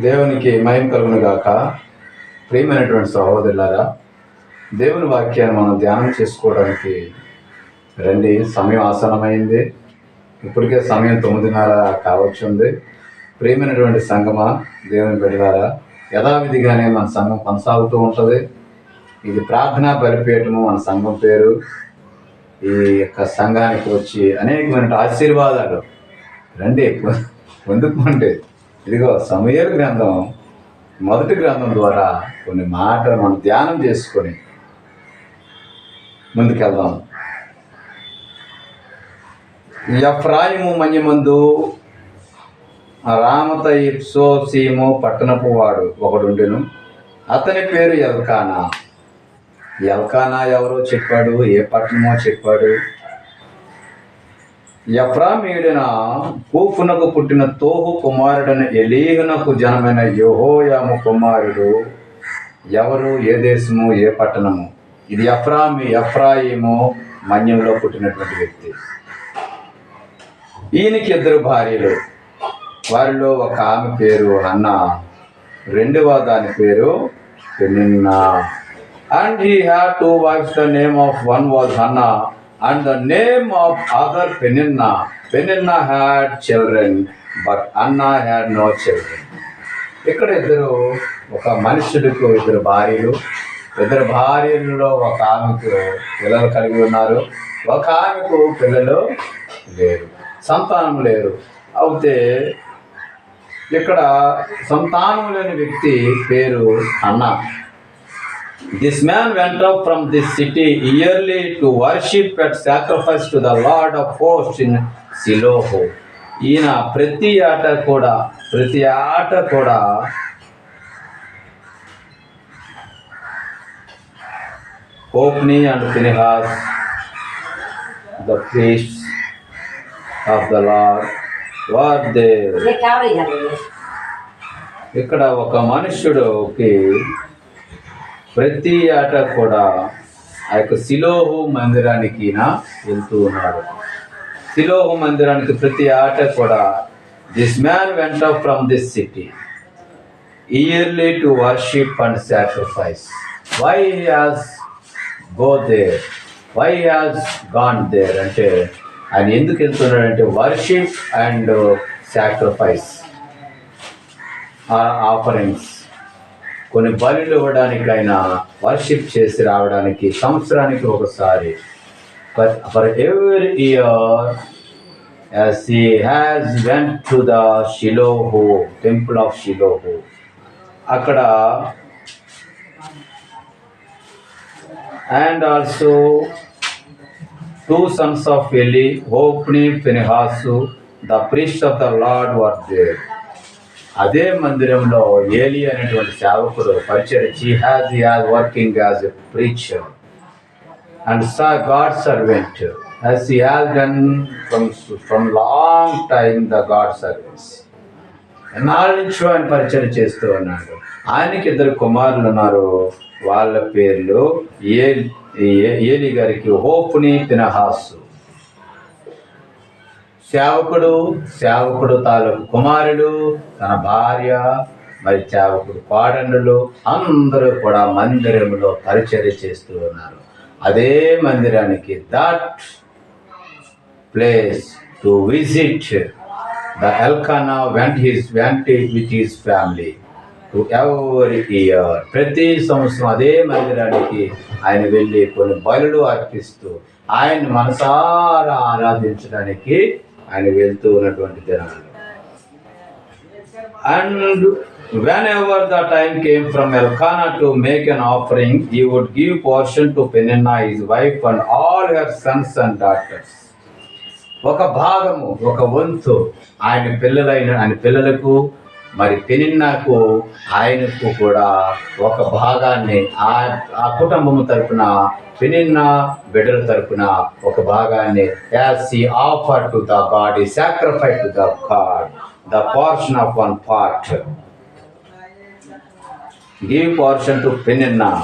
దేవునికి మహిమ కలుగును గాక. ప్రియమైనటువంటి సహోదరులారా, దేవుని వాక్యాన్ని మనం ధ్యానం చేసుకోవడానికి రండి. సమయం ఆసన్నమైంది. ఇప్పటికే సమయం 9:30 కావచ్చుంది. ప్రియమైనటువంటి సంఘమా, దేవుని బిడ్డలారా, యథావిధిగానే మన సంఘం కొనసాగుతూ ఉంటుంది. ఇది ప్రార్థనా బలిపీఠము మన సంఘం పేరు. ఈ యొక్క సంఘానికి వచ్చి అనేకమైన ఆశీర్వాదాలు రండి పొందుకోండి. ఇదిగో సమూయేలు గ్రంథం మొదటి గ్రంథం ద్వారా కొన్ని మాటలు మనం ధ్యానం చేసుకొని ముందుకెళ్దాం. ఎఫ్రాయిము మన్యమందు రామతయిప్సోసీము పట్టణపు వాడు ఒకడుండెను. అతని పేరు ఎల్కానా. ఎల్కానా ఎవరో చెప్పాడు, ఏ పట్టణమో చెప్పాడు. ఎఫ్రామీయుడైన కూఫునకు పుట్టిన తోహు కుమారుడైన ఎలీహునకు జనమైన యెహోయాము కుమారుడు ఎవరు, ఏ దేశము, ఏ పట్టణము? ఇది ఎఫ్రాయిము మన్యంలో పుట్టినటువంటి వ్యక్తి. ఈయనకి 2 భార్యలు. వారిలో ఒక ఆమె పేరు హన్నా, రెండవ దాని పేరు Peninnah. And he had 2 wives. The name of one was Hannah and the name of other Peninnah. Peninnah had children, but Hannah had no children. ఇక్కడ ఒక మనుషుడికి 2 భార్యలు. 2 భార్యలలో ఒక ఆమెకు పిల్లలు కలిగి ఉన్నారు, ఒక ఆమెకు పిల్లలు లేరు, సంతానం లేరు. అయితే ఇక్కడ సంతానం లేని వ్యక్తి పేరు Hannah. This man went up from this city yearly to worship and sacrifice to the Lord of hosts in Shiloh. ఈయన ప్రతి ఆట కూడా Hophni and Phinehas, the priests of the Lord, were there. ఇక్కడ ఒక మనుష్యుడికి ప్రతి ఆట కూడా ఆ యొక్క సిలోహు మందిరానికి వెళ్తూ ఉన్నాడు. సిలోహు మందిరానికి ప్రతి ఆట కూడా this man went up from this city yearly to worship and sacrifice. Why has go there, why has gone there అంటే ఆయన ఎందుకు వెళ్తున్నాడంటే వర్షిప్ అండ్ సాక్రిఫైస్ ఆఫరింగ్స్, కొన్ని బలులు ఇవ్వడానికి, ఆయన వర్షిప్ చేసి రావడానికి సంవత్సరానికి ఒకసారి. For every year as he has went to the Shiloh, temple of Shiloh. అక్కడ and also 2 sons of Eli, Hophni, Phinehas, the priests of the Lord were there. అదే మందిరంలో ఏలి అనేటువంటి సేవకుడు పరిచరించి he has working as a preacher and God's servant, as he has done from long time the God service. ఎన్నాళ్ళ నుంచో ఆయన పరిచయం చేస్తూ ఉన్నాడు. ఆయనకి 2 కుమారులు ఉన్నారు. వాళ్ళ పేర్లు ఏలి గారికి హోప్ని, ఫినహాసు. సేవకుడు తాలూకు కుమారుడు, తన భార్య, మరి సేవకుడు కోడళ్ళు అందరూ కూడా మందిరంలో పరిచర్య చేస్తూ ఉన్నారు. అదే మందిరానికి that place to visit the Elkanah went with his family to every year. ప్రతి సంవత్సరం అదే మందిరానికి ఆయన వెళ్ళి కొన్ని బలులు అర్పిస్తూ ఆయన మనసారా ఆరాధించడానికి ఆయన వెళ్తూ ఉన్నటువంటి దినాలు. And whenever the time came from Elkanah to make an offering, he would give portion to Peninnah his wife and all her sons and daughters. ఒక భాగము, ఒక వంతు ఆయన పిల్లలకు, మరి పెనిన్నాకు, ఆయనకు కూడా ఒక భాగాన్ని ఆ కుటుంబము తరపున, పెనిన్నా బిడ్డల తరపున ఒక భాగాన్ని as he offered to the God, he sacrificed to the God the portion of 1 part. Give portion to Peninnah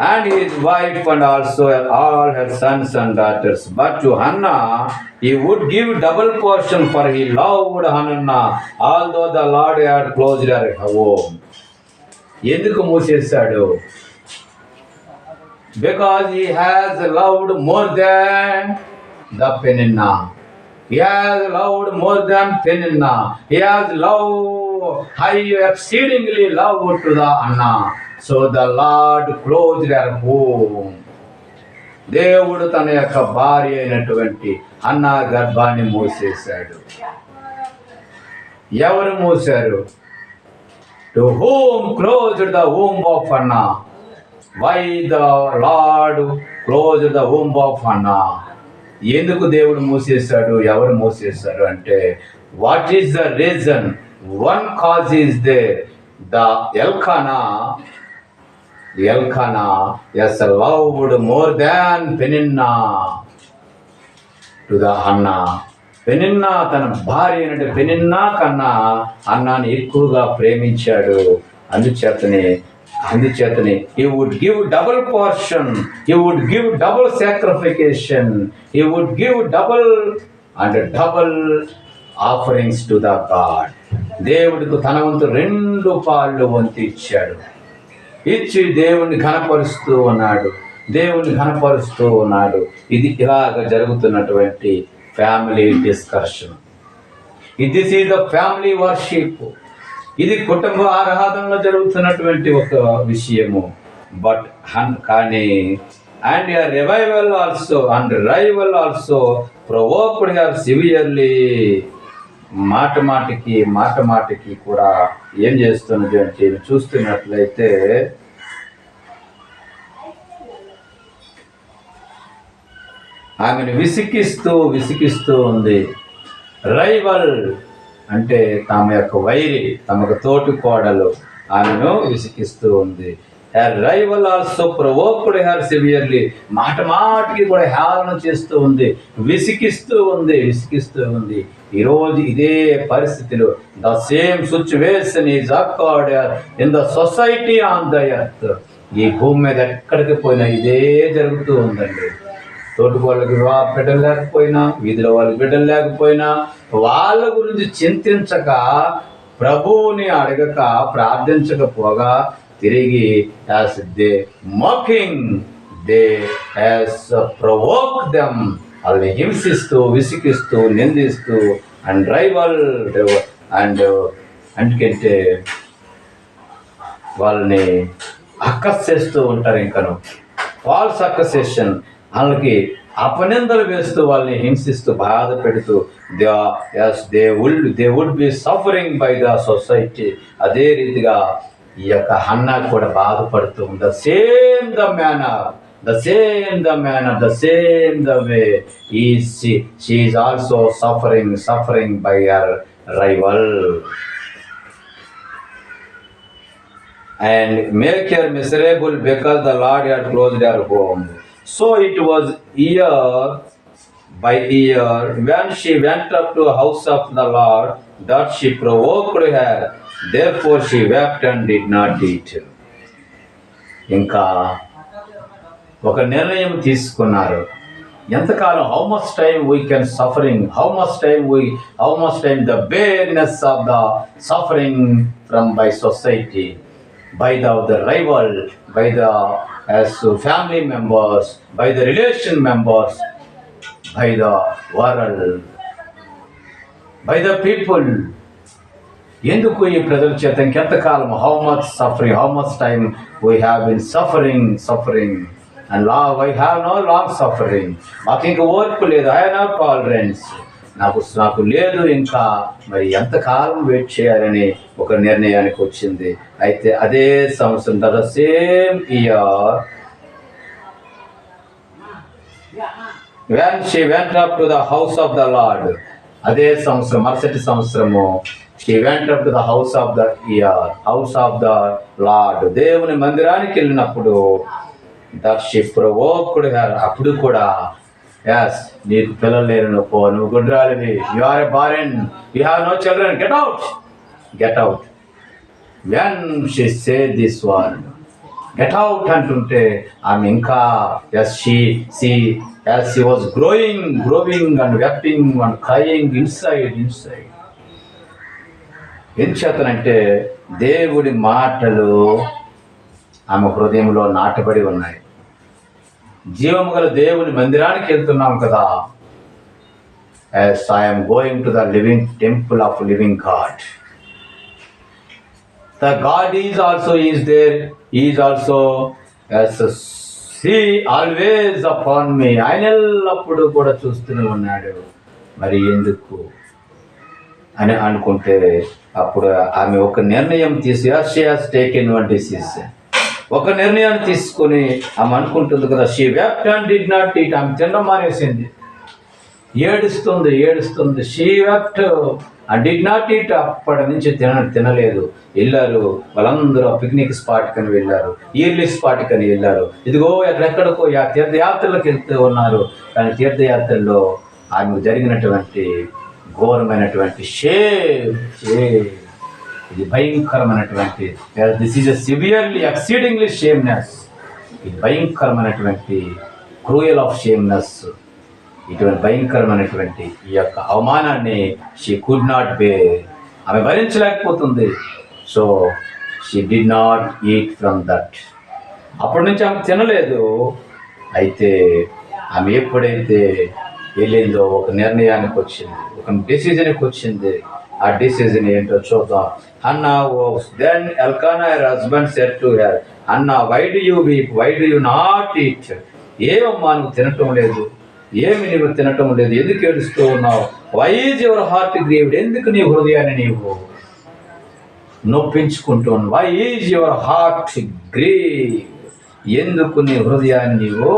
and his wife and also all her sons and daughters. But to Hannah he would give double portion, for he loved Hannah, although the Lord had closed her home. ఎందుకు మూసేశాడు? Because he has loved more than the Peninnah. He has loved more than Peninnah. He has loved high exceedingly loved to the Hannah. So the Lord closed her home. దేవుడు తన యొక్క భార్య అయినటువంటి Hannah గర్భాన్ని మూసేశాడు. ఎవరు మూశారు? To whom closed the womb of Hannah? Why the Lord closed the womb of Hannah? ఎందుకు దేవుడు మూసేశాడు? ఎవరు మూసేశాడు అంటే, what is the reason? One cause is there. The Elkanah has loved more than Peninnah to the Hannah. Peninnah తన భార్య అయినటువంటి Peninnah కన్నా హన్నాని ఎక్కువగా ప్రేమించాడు. అందుచేతనే he would give double portion, he would give double sacrification, he would give double offerings to the God. దేవుడికి తన వంతు 2 పాళ్ళు వంతు ఇచ్చాడు. ఇచ్చి దేవుణ్ణి ఘనపరుస్తూ ఉన్నాడు. ఇది ఇలాగ జరుగుతున్నటువంటి family discussion. This is the family worship. ఇది కుటుంబ ఆరాధనలో జరుగుతున్నటువంటి ఒక విషయము. బట్ కానీ and rival also provoked her severely. మాట మాటికి కూడా ఏం చేస్తున్నది అంటే చూస్తున్నట్లయితే ఆమెను విసికిస్తూ ఉంది. రైవల్ అంటే తమ యొక్క వైరి, తమకు తోటి కోడలు ఆమెను విసికిస్తూ ఉంది. Her rival also provoked her severely. మాటికి కూడా హేళన చేస్తూ ఉంది, విసికిస్తూ ఉంది. ఈరోజు ఇదే పరిస్థితిలో the same situation is accord in the society on the earth. ఈ భూమి మీద ఎక్కడికి పోయినా ఇదే జరుగుతూ ఉందండి. తోటి వాళ్ళకి బిడ్డలు లేకపోయినా, వీధిలో వాళ్ళకి బిడ్డలు లేకపోయినా, వాళ్ళ గురించి చింతించక, ప్రభువుని అడగక, ప్రార్థించకపోగా తిరిగి as they mocking, they as provoke them, వాళ్ళని హింసిస్తూ, విసికిస్తూ, నిందిస్తూ అండ్ రైవల్ అండ్ అందుకంటే వాళ్ళని అక్కస్ చేస్తూ ఉంటారు. ఇంకను ఫాల్స్ అక్కసేషన్, వాళ్ళకి అపనిందలు వేస్తూ, వాళ్ళని హింసిస్తూ, బాధ పెడుతూ they would be suffering by the society. అదే రీతిగా ఈ యొక్క హన్నా కూడా బాధపడుతూ ఉంది. The same the way she is also suffering by her rival and make her miserable because the Lord had closed her home. So it was year by year when she went up to the house of the Lord that she provoked her. Therefore she wept and did not eat. ఇంకా ఒక నిర్ణయం తీసుకున్నారు. ఎంతకాలం, how much time we can suffering, how much time the bareness of the suffering from by society, by the rival, by the as family members, by the relation members, by the world, by the people. ఎందుకు ఈ ప్రజల చేత ఇంకెంతకాలం, how much time we have been suffering and I have no long suffering. మాకు ఇంకా ఓర్పు లేదు, I have no tolerance, నాకు లేదు ఇంకా, మరి ఎంతకాలం వెయిట్ చేయాలని ఒక నిర్ణయానికి వచ్చింది. అయితే అదే సంవత్సరం the same year when she went up to the house of the Lord, అదే సంవత్సరం, మరుసటి సంవత్సరము she went up to the house of the Lord, దేవుని మందిరానికి వెళ్ళినప్పుడు that she provoked her. అప్పుడు కూడా yes, నీకు పిల్లలు లేరు, నువ్వు గుడ్రాలివి, you are a barren, you have no children, get out. When she said this word, get out అంటుంటే ఆమె ఇంకా as she was growing and weeping and crying inside. ఎంచేతనంటే దేవుడి మాటలు ఆమె హృదయంలో నాటబడి ఉన్నాయి. జీవము గల దేవుని మందిరానికి వెళ్తున్నాం కదా. As I am going to the living temple of living God. The God is there. He is also as see always upon me. ఆయన ఎల్లప్పుడూ కూడా చూస్తూనే ఉన్నాడు. మరి ఎందుకు అని అనుకుంటే అప్పుడు ఆమె ఒక నిర్ణయం తీసి she has taken one decision. ఒక నిర్ణయాన్ని తీసుకొని ఆమె అనుకుంటుంది కదా, she wept and did not eat. ఆమె తినడం మానేసింది, ఏడుస్తుంది. she wept and did not eat. అప్పటి నుంచి తినలేదు. వెళ్ళారు వాళ్ళందరూ పిక్నిక్ స్పాట్ కని వెళ్ళారు, ఇయర్లీ స్పాట్ కని వెళ్ళారు. ఇదిగో ఎక్కడెక్కడికో తీర్థయాత్రలకు వెళ్తూ ఉన్నారు. కానీ తీర్థయాత్రల్లో ఆమెకు జరిగినటువంటి ఘోరమైనటువంటి షేమ్, ఇది భయంకరమైనటువంటి, దిస్ ఈజ్ సివియర్లీ ఎక్సీడింగ్లీ షేమ్నెస్. ఇది భయంకరమైనటువంటి క్రూయల్ ఆఫ్ షేమ్నెస్. ఇటువంటి భయంకరమైనటువంటి ఈ యొక్క అవమానాన్ని షీ కుడ్ నాట్ బేర్, ఆమె భరించలేకపోతుంది. So she did not eat from that. అప్పటి నుంచి ఆమె తినలేదు. అయితే ఆమె ఎప్పుడైతే వెళ్ళిందో ఒక నిర్ణయానికి వచ్చింది, ఒక డెసిజన్కి వచ్చింది. ఆ డెసిజన్ ఏంటో చూద్దాం. Hannah was then Elkanah her husband said to her, Hannah, why do you weep? Why do you not eat? ఏమమ్మా నువ్వు తినటం లేదు, ఏమి నీవు తినటం లేదు, ఎందుకు ఏడుస్తూ ఉన్నావు? Why is your heart grieved? ఎందుకు నీ హృదయాన్ని నీవు నొప్పించుకుంటున్నావు? Why is your heart grieve? ఎందుకు నీ హృదయాన్ని నీవు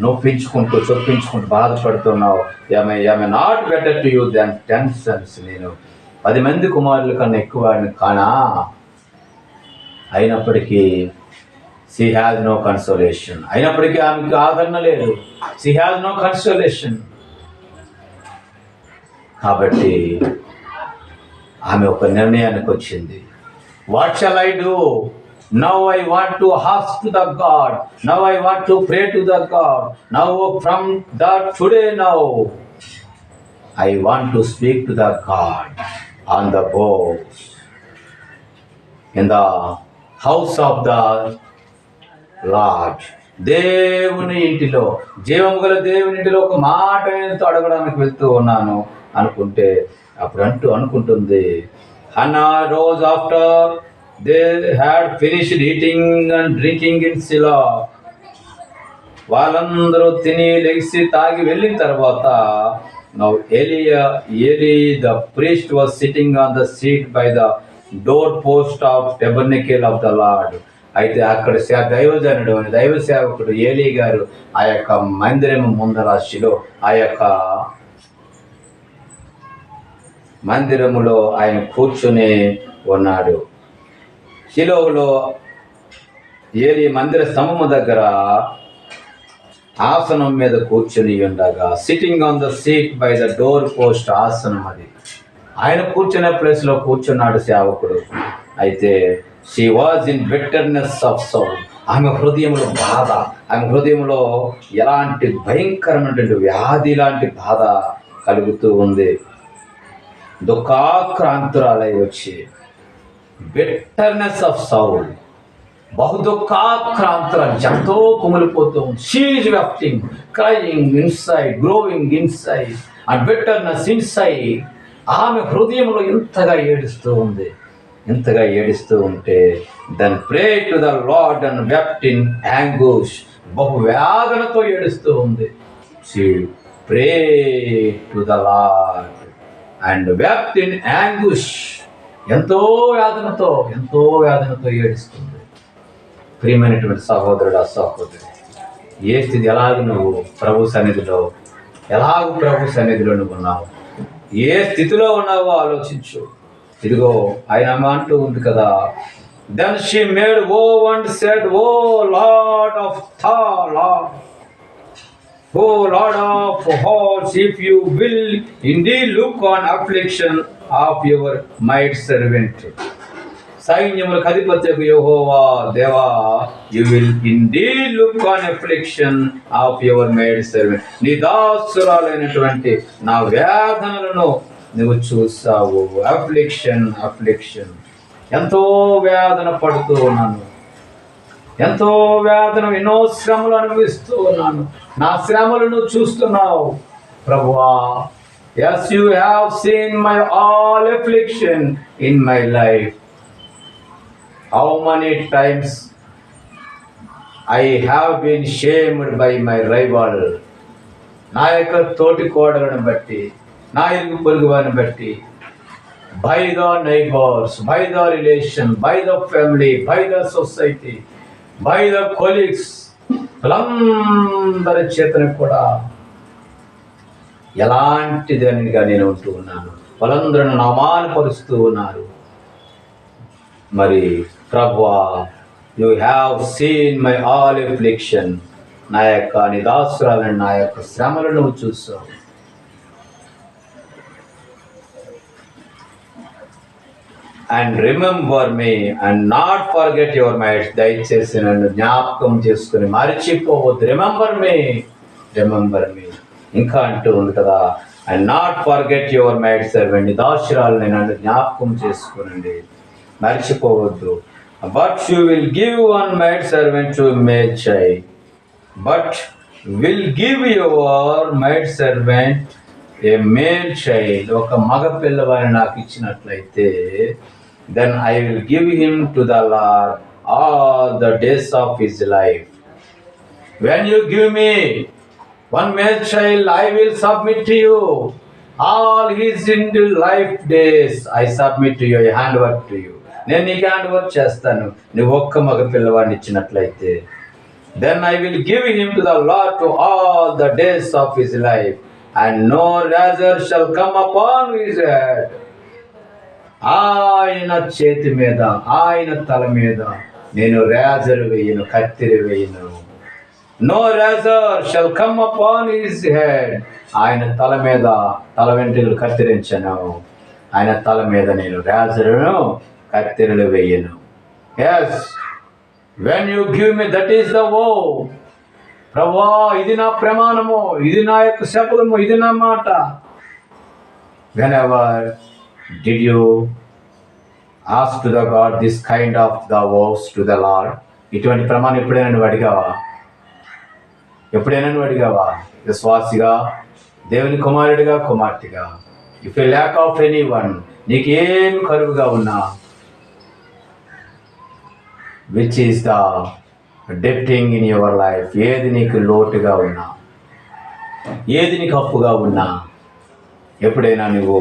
నొప్పించుకుంటూ చొప్పించుకుంటూ బాధపడుతున్నావు? ఆమె not better to you than 10 sons. నేను 10 మంది కుమారుల కన్నా ఎక్కువ కానా? అయినప్పటికీ she has no consolation. అయినప్పటికీ ఆమెకు ఆదరణ లేదు. she has no consolation. కాబట్టి ఆమె ఒక నిర్ణయానికి వచ్చింది. what shall I do? Now I want to ask to the God. Now I want to pray to the God. Now from that today now I want to speak to the God on the boat in the house of the Lord. దేవుని ఇంటిలో, జీవము గల దేవుని ఇంటిలో ఒక మాట ఎంతో అడగడానికి వెళ్తూ ఉన్నాను అనుకుంటే అప్పుడు అనుకుంటుంది. Hannah rose after they had finished eating and drinking in Shiloh. వాళ్ళందరూ తిని లెగిసి తాగి వెళ్ళిన తర్వాత now Eli the priest was sitting on the seat by the doorpost of tabernacle of the Lord. అయితే అక్కడ దైవ సేవకుడు ఏలీ గారు ఆ యొక్క మందిరం ముందర ఆ యొక్క మందిరములో ఆయన కూర్చుని ఉన్నాడు. షిలోహులో ఏలీ మందిర స్తంభము దగ్గర ఆసనం మీద కూర్చుని ఉండగా, sitting on the seat by the door post, ఆసనం అది. ఆయన కూర్చునే ప్లేస్లో కూర్చున్నాడు సేవకుడు. అయితే she was in bitterness of Saul. ఆమె హృదయంలో బాధ, ఆమె హృదయంలో ఎలాంటి భయంకరమైనటువంటి వ్యాధి లాంటి బాధ కలుగుతూ ఉంది. దుఃఖాక్రాంతురాలై వచ్చి, బిట్టర్నెస్ ఆఫ్ సౌల్, బహు దుఃఖాక్రాంతురాలు, ఎంతో కుమిలిపోతూ ఉంది. She is weeping, crying inside, grieving inside and bitterness inside. ఆమె హృదయంలో ఇంతగా ఏడుస్తూ ఉంటే then pray to the lord and wept in anguish. బహు వేదనతో ఏడుస్తూ ఉంది. She pray to the lord and wept in anguish. ఎంతో వేదనతో ఏడుస్తుంది. ప్రియమైనటువంటి సహోదరుడు, సహోదరి, ఏ స్థితి, ఎలాగ నువ్వు ప్రభు సన్నిధిలో నువ్వు ఉన్నావు, ఏ స్థితిలో ఉన్నావో ఆలోచించు. ఇదిగో ఆయన అంటూ ఉంది కదా, then she made O and said, O Lord of O Lord of hosts, if you will indeed look on affliction of your maid servant. సైన్యములకు అధిపత్యకు యెహోవా దేవా, you will indeed look on affliction of your made servant. నీ దాసురాలైనటువంటి నా వేదనలను నువ్వు చూసావు. Affliction, ఎంతో వేదన పడుతూ ఉన్నాను, ఎంతో వేదన, ఎన్నో శ్రమలు అనుభవిస్తూ ఉన్నాను. నా శ్రమలను చూస్తున్నావు ప్రభువా. Yes, you have seen my all affliction in my life. How many times I have been shamed by my rival. నా యొక్క తోటి కోడలను బట్టి, నా ఇరుగు పొరుగు వారిని బట్టి, by the neighbors, by the relation, by the family, by the society, by the colleagues, వాళ్ళందరి చేతను కూడా ఎలాంటి దానిగా నేను ఉంటూ ఉన్నాను. వాళ్ళందరూ నన్ను అవమానపరుస్తూ ఉన్నారు. మరి ప్రభువా, you have seen my all affliction. నా యొక్క నిదాసురాలను, నా యొక్క శ్రమలను నువ్వు చూసావు. And remember me and not forget your mites. దయచేసి నన్ను జ్ఞాపకం చేసుకుని మరిచిపోవద్దు. రిమెంబర్ మీ ఇంకా అంటూ ఉంది కదా, and not forget your maid servant. నిదాసురాలని నన్ను జ్ఞాపకం చేసుకునండి, మరిచిపోవద్దు. But you will give one maid servant to male child. But will give your maid servant a male child. ఒక మగ పిల్లవాడిని నాకు ఇచ్చినట్లయితే, then I will give him to the lord all the days of his life. When you give me one male child, I will submit to you all his life days. I submit to you, I hand over to you. నేను నీకు hand over చేస్తాను నువ్వు ఒక్క మగ పిల్లవాడిని ఇచ్చినట్లయితే. Then I will give him to the Lord to all the days of his life, and no razor shall come upon his head. ఆయన చేతి మీద, ఆయన తల మీద నేను రేజర్ వేయను, కత్తిరి వేయను. No razor shall come upon his head. ఆయన తల మీద తల వెంట్రుకలు కత్తిరించను. ఆయన తల మీద నేను రేజరును, కత్తిరలు వేయను. Yes, when you give me, that is the vow. ప్రభువా, ఇది నా ప్రమాణము, ఇది నా యొక్క శపథము, ఇది నా మాట. Whenever did you ask to the God this kind of the vows to the Lord? ఇటువంటి ప్రమాణం ఎప్పుడైనా నువ్వు అడిగావా? విశ్వాసిగా, దేవుని కుమారుడిగా, కుమార్తెగా, if a lack of any one, నీకేం కరువుగా ఉన్నా, విచ్ ఈస్ ద డెప్టింగ్ ఇన్ యువర్ లైఫ్, ఏది నీకు లోటుగా ఉన్నా, ఏది నీకు అప్పుగా ఉన్నా, ఎప్పుడైనా నువ్వు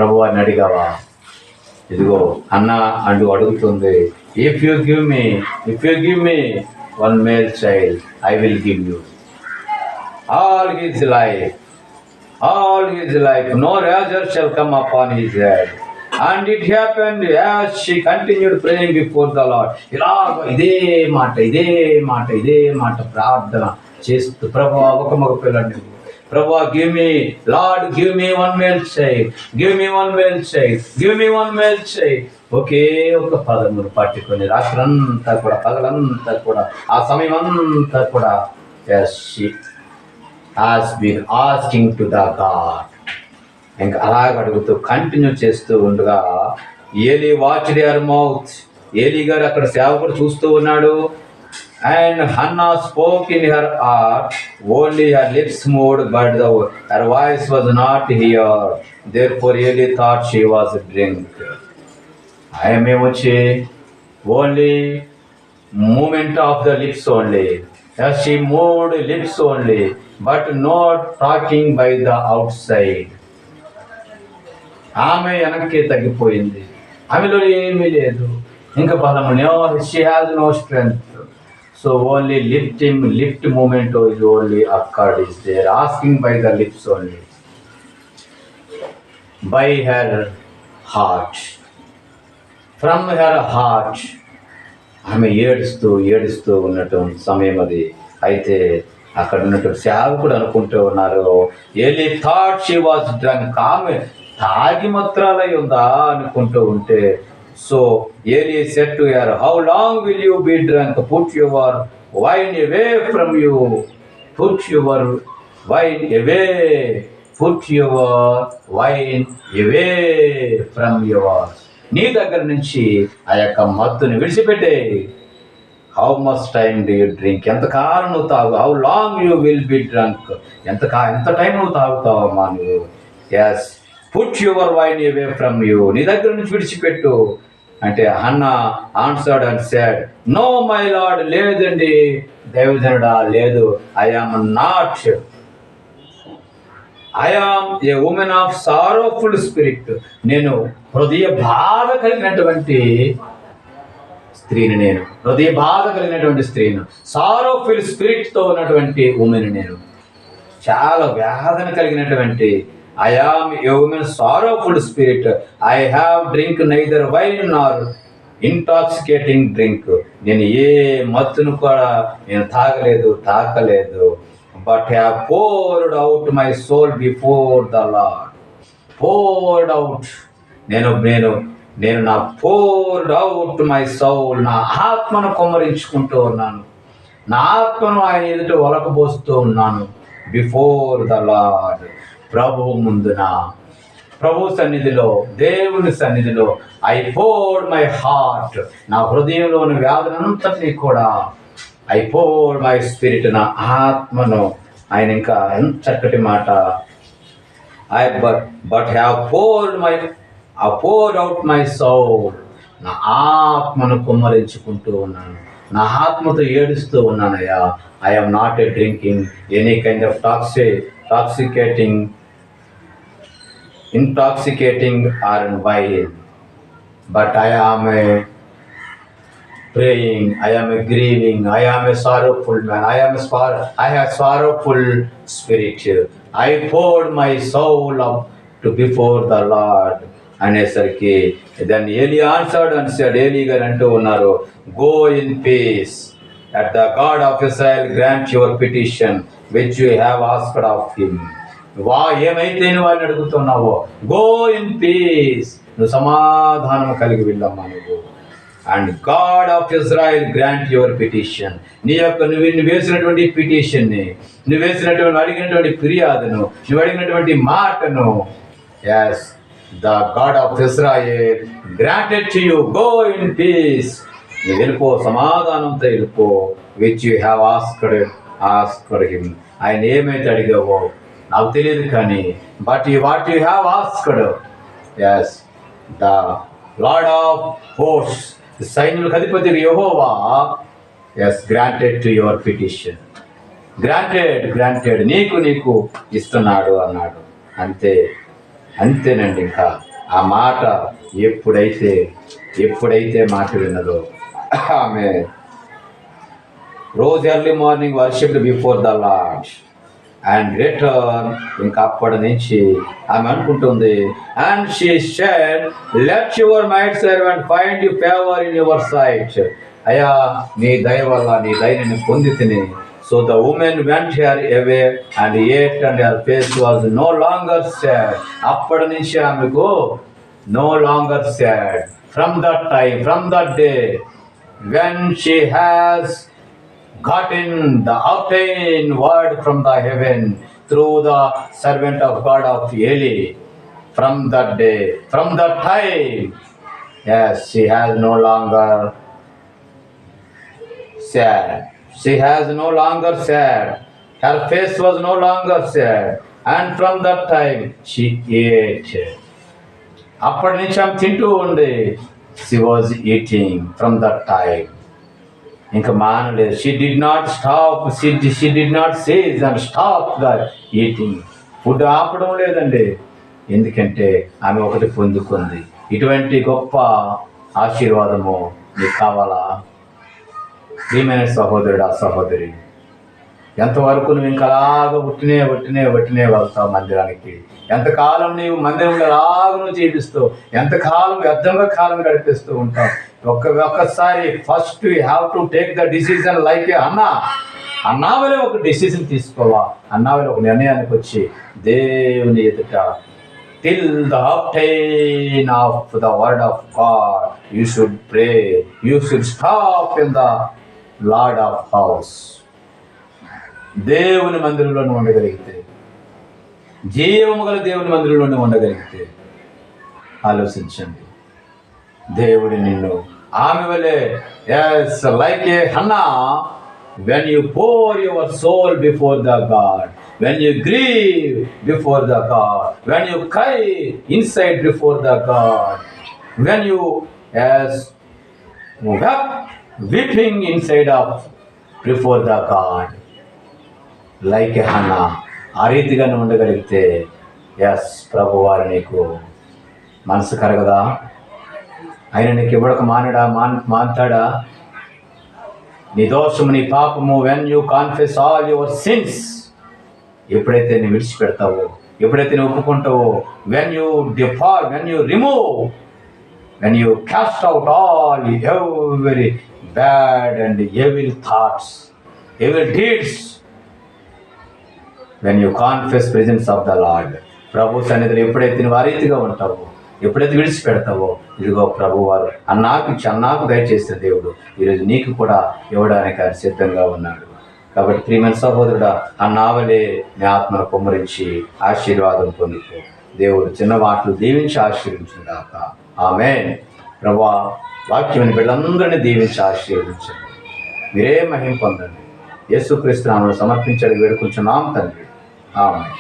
ప్రభువాన్ని అడిగావా? ఇదిగో అన్న అంటూ అడుగుతుంది. If you give me one male child, I will give you all his life. No razor shall come upon his head. And it happened as she continued praying before the Lord. ఇదే మాట ప్రార్థన చేస్తూ, ప్రభువా ఒక మగ పిల్లని, ప్రభువా give me, lord give me one male child. ఒకే ఒక పదమును పట్టుకొని రాత్రంతా కూడా, పగలంతా కూడా, ఆ సమయం అంతా కూడా she has been asking to the God. ఇంకా అలాగ అడుగుతూ కంటిన్యూ చేస్తూ ఉండగా, Eli watched her mouth. Eli గారు అక్కడ సేవకుడు చూస్తూ ఉన్నాడు. And Hannah spoke in her heart, only her lips moved but her voice was not heard. Therefore Eli thought she was drunk. ఏమేమొచ్చి only moment of the lips only, she moved lips only but not talking by the outside. ఆమె వెనక్కి తగ్గిపోయింది, ఆమెలో ఏమీ లేదు, ఇంకా బలము, she has no strength. So only lift movement is only occurred is there, asking by the lips only, by her heart, from her heart. ఆమె ఏడుస్తూ ఉన్నటువంటి సమయం అది. అయితే అక్కడ ఉన్నటువంటి సేవకుడు అనుకుంటూ ఉన్నారు, Eli thought she was drunk. ఆమె తాగి మత్రాలై ఉందా అనుకుంటూ ఉంటే, So Eli said to her, how long will you be drunk? Put your wine away from you. Put your wine away. Put your wine away from yours. నీ దగ్గర నుంచి ఆ యొక్క మత్తుని విడిచిపెట్టే. How much time do you drink? ఎంతకాలం నువ్వు తాగు? How long you will be drunk? ఎంత టైం నువ్వు తాగుతావమ్మా నువ్వు? Yes, put your wine away from you. నీ దగ్గర నుంచి విడిచిపెట్టు అంటే Hannah answered and said, no my Lord. లేదండి దైవజనుడా, లేదు. I am not. I am a woman of sorrowful spirit. నేను హృదయ బాధ కలిగినటువంటి స్త్రీని. నేను హృదయ బాధ కలిగినటువంటి స్త్రీను. సారోఫుల్ స్పిరిట్తో ఉన్నటువంటి ఉమెన్. నేను చాలా వేదన కలిగినటువంటి. I am a woman sorrowful spirit. I have drink neither wine nor intoxicating drink. నేను ఏ మత్తును కూడా నేను తాకలేదు. But have poured out my soul before the Lord. Poured out. నేను నా poured out my soul. నా ఆత్మను కుమ్మరించుకుంటూ ఉన్నాను. నా ఆత్మను ఆయన ఎదుట ఒలకబోస్తూ ఉన్నాను. Before the lord. ప్రభువు ముందున, ప్రభు సన్నిధిలో, దేవుని సన్నిధిలో. I poured my heart. నా హృదయంలోని వ్యాధులంతటినీ కూడా ఐ పోర్డ్ మై స్పిరిట్. నా ఆత్మను. ఆయన ఇంకా ఎంత చక్కటి మాట. But have poured out my soul. నా ఆత్మను కుమ్మరించుకుంటూ ఉన్నాను. నా ఆత్మతో ఏడుస్తూ ఉన్నానయ్యా. I am not a drinking any kind of intoxicating or wine, but I am a praying, I am a grieving, I am a sorrowful man, I have sorrowful spirit. I poured my soul up to before the Lord. అనేసరికి then Eli answered and said, Eli గారు అంటూ ఉన్నారు, go in peace, that the God of Israel grant your petition which you have asked of him. ఏమైతే నువ్వు అని అడుగుతున్నావో, go in peace, నువ్వు సమాధానం కలిగి వెళ్ళమ్మా నువ్వు. And God of Israel grant your petition. నువ్వు వేసినటువంటి పిటిషన్ని, నువ్వు అడిగినటువంటి ఫిర్యాదును, నువ్వు అడిగినటువంటి మాటను, yes, the God of Israel granted to you. Go in peace. నువ్వు వెళ్ళిపో, సమాధానంతో వెళ్ళిపో. Which you have asked him. ఆయన ఏమైతే అడిగావో నాకు తెలియదు కానీ, but what you have asked, yes, the lord of hosts, సైన్యులకు అధిపతి యెహోవా, yes, granted to your petition. Granted నీకు ఇస్తున్నాడు అన్నాడు. అంతేనండి. ఇంకా ఆ మాట ఎప్పుడైతే మాట విన్నదో ఆమె రోజు early morning worshipped before the lord and return. ఇంకా అప్పటి నుంచి ఆమె అనుకుంటుంది, and she said, let your maid servant find you favour in your sight. అయ్యా, నీ దయ వల్ల, నీ దయని పొంది తిని. So the woman went her away and ate and her face was no longer sad. అప్పటి నుంచి ఆమెకు no longer sad. From that day when she has gotten the obtained word from the heaven through the servant of God of Eli. From that day, from that time, yes, she has no longer sad. Her face was no longer sad. And from that time, she ate. అప్పటి నుంచి ఆమె తింటూ ఉంది. She was eating from that time. ఇంకా మానలేదు. She did not cease and stop the eating. Food ఆపడం లేదండి. ఎందుకంటే ఆమె ఒకటి పొందుకుంది. ఇటువంటి గొప్ప ఆశీర్వాదము నీకు కావాలా? ప్రియమైన సహోదరుడు, ఆ సహోదరి, ఎంతవరకు నువ్వు ఇంకా అలాగ ఒట్టినే వెళ్తావు మందిరానికి? ఎంతకాలం నీవు మందిరంలో అలాగ నువ్వు జీవిస్తూ, ఎంతకాలం వ్యర్థంగా కాలం గడిపిస్తూ ఉంటావు? ఒక్కసారి first you have to take the decision like a అన్నావలే ఒక డిసిజన్ తీసుకోవా. అన్నావలే ఒక నిర్ణయానికి వచ్చి దేవుని ఎదుట till the obtain of the word of God. You should pray. You should stop in the Lord of house. దేవుని మందిరంలోనే ఉండగలిగితే, జీవము గల దేవుని మందిరంలోనే ఉండగలిగితే ఆలోచించండి, దేవుడు నిన్ను ఆమె వలె, yes, like a Hannah, when you pour your soul before the God, when you grieve before the God, when you cry inside before the God, when you, yes, weeping inside of before the God, like a Hannah, ఆ రీతిగా నువ్వు ఉండగలిగితే, yes, ప్రభు వారు నీకు మనసు కరగదా? ఆయన నీకు ఇవ్వడక మాన్తాడా? నీ దోషము, నీ పాపము, when you confess all your sins, ఎప్పుడైతే నువ్వు విడిచిపెడతావో, ఎప్పుడైతే నువ్వు ఒప్పుకుంటావో, when you depart, when you remove, when you cast out all every bad and evil thoughts, evil deeds, when you confess presence of the lord, ప్రభు సన్నిధిలో ఎప్పుడైతే నువ్వు ఆ రీతిగా ఉంటావో, ఎప్పుడైతే విడిచిపెడతావో, ఇదిగో ప్రభు వారు అన్నాకు దయచేసిన దేవుడు ఈరోజు నీకు కూడా ఇవ్వడానికి ఆయన సిద్ధంగా ఉన్నాడు. కాబట్టి ప్రియమైన సహోదరుడా, అన్నావలే నీ ఆత్మను కుమ్మరించి ఆశీర్వాదం పొందుకో. దేవుడు చిన్న మాటలు దీవించి ఆశీర్వించుగాక. ఆమేన్. ప్రభువా, వాక్యమైన బిడ్డలందరినీ దీవించి ఆశీర్వించండి. మీరే మహిమ పొందండి. యేసుక్రీస్తు నామములో సమర్పించడానికి వేడుకుంటున్నాం తండ్రి. ఆమేన్.